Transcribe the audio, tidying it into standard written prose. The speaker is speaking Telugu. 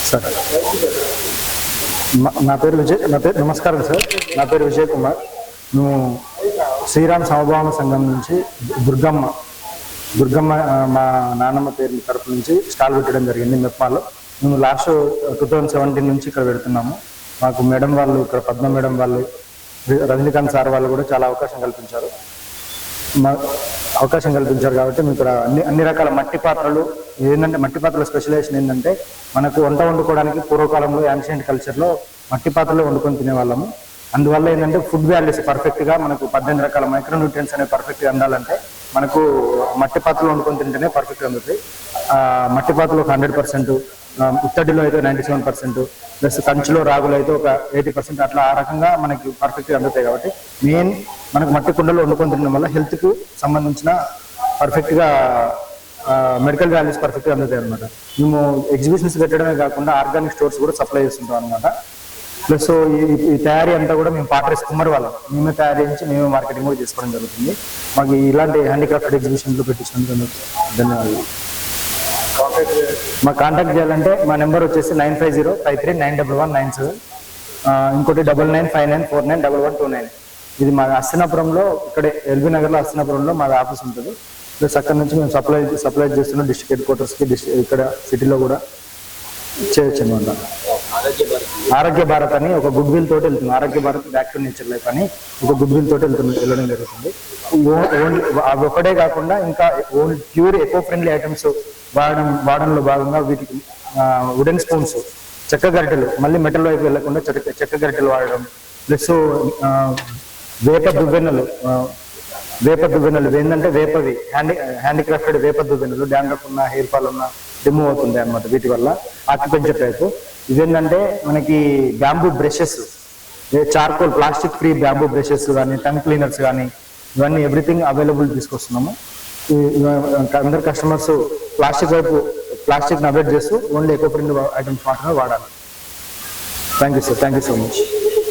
సార్ నా పేరు నమస్కారం సార్. నా పేరు విజయ్ కుమార్. మేము శ్రీరామ్ సమభావన సంఘం నుంచి దుర్గమ్మ మా నాన్నమ్మ పేరు తరపు నుంచి స్టాల్ పెట్టడం జరిగింది మెప్మాలో. మేము లాస్ట్ 2017 నుంచి ఇక్కడ పెడుతున్నాము. మాకు మేడం వాళ్ళు, ఇక్కడ పద్మ మేడం వాళ్ళు, రజనీకాంత్ సార్ వాళ్ళు కూడా చాలా అవకాశం కల్పించారు కాబట్టి మేము ఇక్కడ అన్ని రకాల మట్టి పాత్రలు ఏంటంటే, మట్టి పాత్రల స్పెషలైజేషన్ ఏంటంటే, మనకు వంట వండుకోవడానికి పూర్వకాలంలో యాన్షియంట్ కల్చర్లో మట్టి పాత్రలో వండుకొని తినేవాళ్ళము. అందువల్ల ఏంటంటే ఫుడ్ వాల్యూస్ పర్ఫెక్ట్గా మనకు 18 రకాల మైక్రోన్యూట్రియన్స్ అనేవి పర్ఫెక్ట్గా అందాలంటే మనకు మట్టి పాత్రలో వండుకొని తింటేనే పర్ఫెక్ట్గా అందుతాయి. మట్టి పాత్రలో 100%, ఇత్తడిలో అయితే 97%, ప్లస్ కంచులో రాగులు అయితే ఒక 80%, అట్లా ఆ రకంగా మనకి పర్ఫెక్ట్గా అందుతాయి. కాబట్టి మెయిన్ మనకు మట్టి కుండలో వండుకొని తినడం వల్ల హెల్త్కు సంబంధించిన పర్ఫెక్ట్గా మెడికల్ వాల్యూస్ పర్ఫెక్ట్గా అందుతాయి అనమాట. మేము ఎగ్జిబిషన్స్ పెట్టడమే కాకుండా ఆర్గానిక్ స్టోర్స్ కూడా సప్లై చేస్తుంటాం అనమాట. ప్లస్ ఈ తయారీ అంతా కూడా మేము పాటరేస్ కుమ్మరి వాళ్ళం, మేమే తయారు చేయించి మేమే మార్కెటింగ్ కూడా చేసుకోవడం జరుగుతుంది. మాకు ఇలాంటి హ్యాండిక్రాఫ్ట్ ఎగ్జిబిషన్లో పెట్టించినందుకు ధన్యవాదాలు. మా కాంటాక్ట్ చేయాలంటే మా నెంబర్ వచ్చేసి 9505391197, ఇంకోటి 995949491129. ఇది మా హస్తినాపురంలో, ఇక్కడే ఎల్బీ నగర్లో హస్తినాపురంలో మా ఆఫీస్ ఉంటుంది. ప్లస్ అక్కడ నుంచి మేము సప్లై చేస్తున్నాం డిస్ట్రిక్ట్ హెడ్ క్వార్టర్స్కి, ఇక్కడ సిటీలో కూడా చేయొచ్చు అనమాట. ఆరోగ్య భారత్ అని ఒక గుడ్ విల్ తోటి వెళ్తుంది. ఆరోగ్య Bharat back to nature life అని ఒక గుడ్ విల్ తోటి వెళ్ళడం జరుగుతుంది. అవి ఒకటే కాకుండా ఇంకా only pure eco friendly items వాడడంలో భాగంగా వీటికి వుడెన్ స్పూన్స్, చెక్క గరిటెలు, మళ్ళీ మెటల్ వైపు వెళ్లకుండా చెక్క గరిటెలు వాడడం, ప్లస్ వేప దువ్వెన్నలు ఏంటంటే వేపవి హ్యాండిక్రాఫ్టెడ్ వేప దువ్వెన్నలు, డాండ్రఫ్ ఉన్న, హెయిర్ ఫాల్ ఉన్న రిమూవ్ అవుతుంది అనమాట వీటి వల్ల. ఆక్యుపెంచర్ టైప్ ఇవేంటంటే మనకి bamboo brushes, charcoal plastic free bamboo brushes కానీ, టంగ్ క్లీనర్స్ కానీ, ఇవన్నీ ఎవ్రీథింగ్ అవైలబుల్ తీసుకొస్తున్నాము. అందరు కస్టమర్స్ ప్లాస్టిక్ అవాయిడ్ చేస్తూ ఓన్లీ ఎకో ఫ్రెండ్లీ ఐటమ్స్ మాత్రమే వాడాలి. Thank you sir, thank you so much.